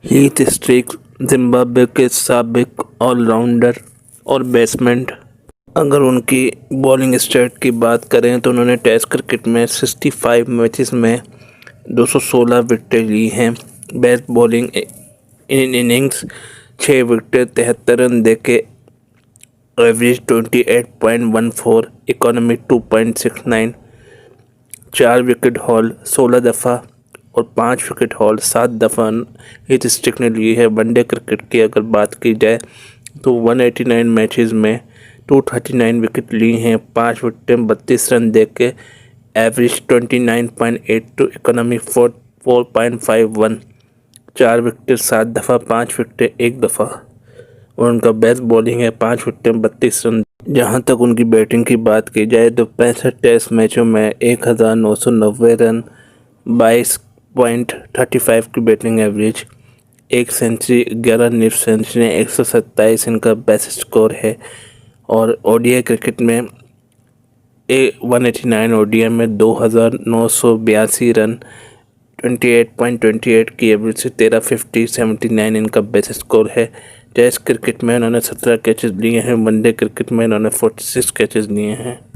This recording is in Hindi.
हीथ स्ट्रीक जिम्बाब्वे के साबिक ऑलराउंडर और बैट्समैन। अगर उनकी बॉलिंग स्टैट की बात करें तो उन्होंने टेस्ट क्रिकेट में 65 मैचेस में 216 विकेटें ली हैं। बेस्ट बॉलिंग इन इनिंग्स 6 विकेट 73 रन देके एवरेज 28.14, इकोनॉमी 2.69, 4 विकेट हॉल 16 दफ़ा और 5 विकेट हॉल 7 दफ़ा हीथ स्ट्रिक ने ली है। वनडे क्रिकेट की अगर बात की जाए तो 189 मैचेस में 239 विकेट ली हैं, 5 विकेटें 32 रन देके एवरेज 29.82, इकोनॉमी 4.51, 4 विकेट 7 दफ़ा, 5 विकेटें 1 दफ़ा और उनका बेस्ट बॉलिंग है 5 विकेटें 32 रन। जहां तक उनकी बैटिंग की बात की जाए तो 65 टेस्ट मैचों में 1990 रन, 22.35 की बैटिंग एवरेज, 1 सेंचुरी, 11 लीफ सेंचुरी, 127 इनका बेस्ट स्कोर है। और ओडीआई क्रिकेट में 189 ओडीआई में 2982 रन, 28.28 की एवरेज से 1350, 79 इनका बेस्ट स्कोर है। टेस्ट क्रिकेट में इन्होंने 17 कैचेस लिए हैं, वनडे क्रिकेट में इन्होंने 46 कैचेस लिए हैं।